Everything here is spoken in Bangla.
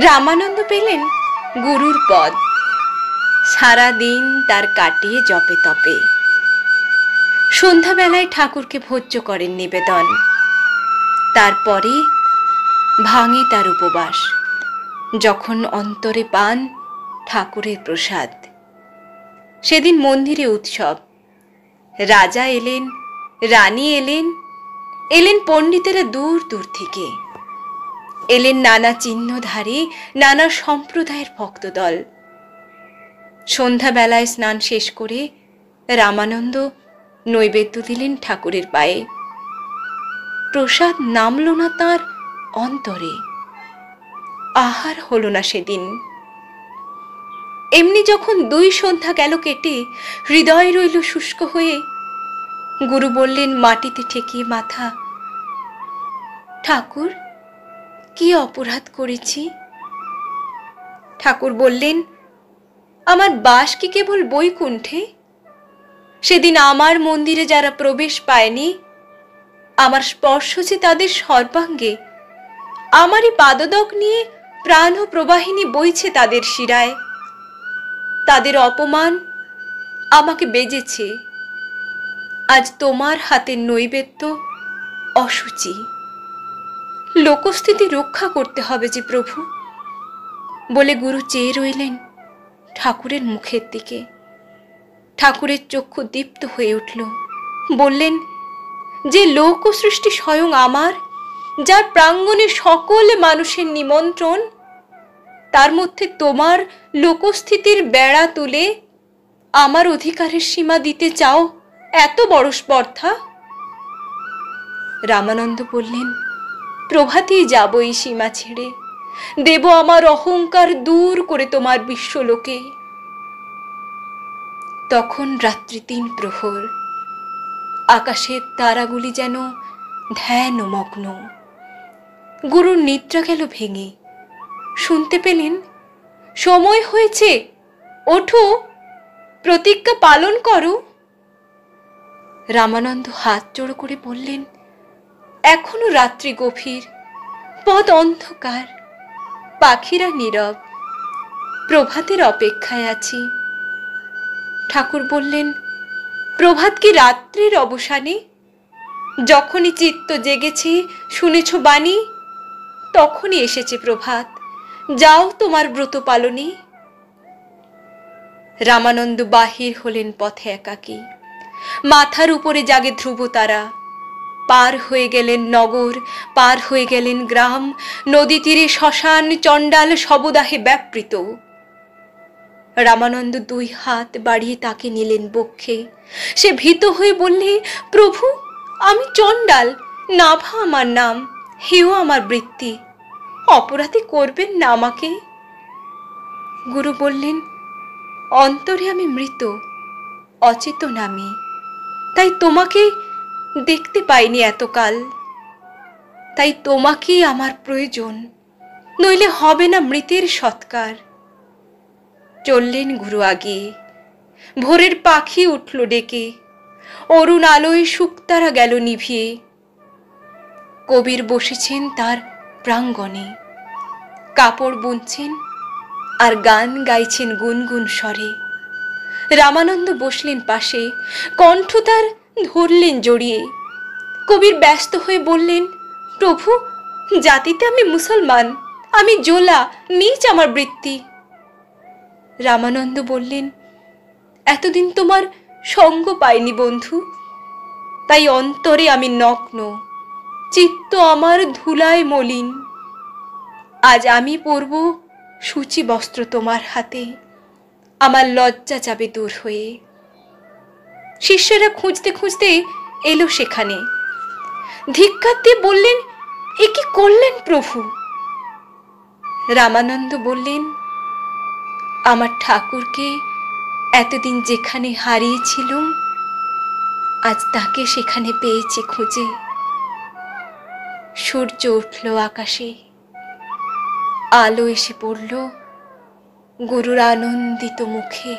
রামানন্দ পেলেন গুরুর পদ। সারা দিন তার কাটিয়ে জপে তপে। সন্ধ্যাবেলায় ঠাকুরকে ভোজ্য করেন নিবেদন। তারপরে ভাঙে তার উপবাস, যখন অন্তরে পান ঠাকুরের প্রসাদ। সেদিন মন্দিরে উৎসব। রাজা এলেন, রানী এলেন, এলেন পণ্ডিতেরা দূর দূর থেকে। এলেন নানা চিহ্নধারী, নানা সম্প্রদায়ের ভক্তদল। সন্ধ্যাবেলায় স্নান শেষ করে রামানন্দ নৈবেদ্য দিলেন ঠাকুরের পায়ে। প্রসাদ নামল না তাঁর অন্তরে, আহার হল না সেদিন। এমনি যখন 2 সন্ধ্যা গেল কেটে, হৃদয় রইল শুষ্ক হয়ে, গুরু বললেন মাটিতে ঠেকিয়ে মাথা, ঠাকুর, কি অপরাধ করেছি? ঠাকুর বললেন, আমার বাস কি কেবল বৈকুণ্ঠে? সেদিন আমার মন্দিরে যারা প্রবেশ পায়নি, আমার স্পর্শ যে তাদের সর্বাঙ্গে। আমারই পাদদক নিয়ে প্রাণ প্রবাহিনী বইছে তাদের শিরায়। তাদের অপমান আমাকে বেজেছে। আজ তোমার হাতের নৈবেদ্য অসুচি। লোকস্থিতি রক্ষা করতে হবে যে প্রভু। বলে গুরু চেয়ে রইলেন ঠাকুরের মুখের দিকে। ঠাকুরের চক্ষু দীপ্ত হয়ে উঠল। বললেন, যে লোক সৃষ্টি স্বয়ং আমার, যার প্রাঙ্গণে সকল মানুষের নিমন্ত্রণ, তার মধ্যে তোমার লোকস্থিতির বেড়া তুলে আমার অধিকারের সীমা দিতে চাও, এত বড় স্পর্ধা? রামানন্দ বললেন, প্রভাতেই যাব এই সীমা ছেড়ে, দেব আমার অহংকার দূর করে তোমার বিশ্বলোকে। তখন রাত্রি 3 প্রহর। আকাশের তারাগুলি যেন ধ্যানমগ্ন। গুরুর নিদ্রা গেল ভেঙে। শুনতে পেলেন, সময় হয়েছে, ওঠো, প্রতিজ্ঞা পালন করো। রামানন্দ হাত জোড়ো করে বললেন, এখনো রাত্রি গভীর, পথ অন্ধকার, পাখিরা নীরব, প্রভাতের অপেক্ষায় আছি। ঠাকুর বললেন, প্রভাত কি রাত্রির অবসানে? যখনই চিত্ত জেগেছে, শুনেছ বাণী, তখনই এসেছে প্রভাত। যাও তোমার ব্রত পালনে। রামানন্দ বাহির হলেন পথে একাকী। মাথার উপরে জাগে ধ্রুব তারা। পার হয়ে গেলেন নগর, পার হয়ে গেলেন গ্রাম। নদী তীরে শ্মশান, চণ্ডাল শবদাহে ব্যাপৃত। রামানন্দ 2 হাত বাড়িয়ে তাকে নিলেন বক্ষে। সে ভীত হয়ে বললে, প্রভু, আমি চণ্ডাল, নাভা আমার নাম, হেও আমার বৃত্তি, অপরাধী করবেন না আমাকে। গুরু বললেন, অন্তরে আমি মৃত, অচেতন আমি, তাই তোমাকে দেখতে পাইনি এতকাল। তাই তোমাকেই আমার প্রয়োজন, নইলে হবে না মৃতের সৎকার। চললেন গুরু আগে। ভোরের পাখি উঠল ডেকে, অরুণ আলোয় শুকতারা গেল নিভিয়ে। কবির বসেছেন তার প্রাঙ্গণে, কাপড় বুনছেন আর গান গাইছেন গুনগুন স্বরে। রামানন্দ বসলেন পাশে, কণ্ঠ তার ধরলেন জড়িয়ে। কবির ব্যস্ত হয়ে বললেন, প্রভু, জাতিতে আমি মুসলমান, আমি জোলা, নীচ আমার বৃত্তি। রামানন্দ বললেন, এতদিন তোমার সঙ্গ পাইনি বন্ধু, তাই অন্তরে আমি নগ্ন, চিত্ত আমার ধুলায় মলিন। আজ আমি পরব সূচি বস্ত্র তোমার হাতে, আমার লজ্জা যাবে দূর হয়ে। শিষ্যরা খুঁজতে খুঁজতে এলো সেখানে। ধিক্কার দিয়ে বললেন, এ কি করলেন প্রভু? রামানন্দ বললেন, আমার ঠাকুরকে এতদিন যেখানে হারিয়েছিলুম, আজ তাকে সেখানে পেয়েছি খুঁজে। সূর্য উঠল আকাশে, আলো এসে পড়ল গুরুর আনন্দিত মুখে।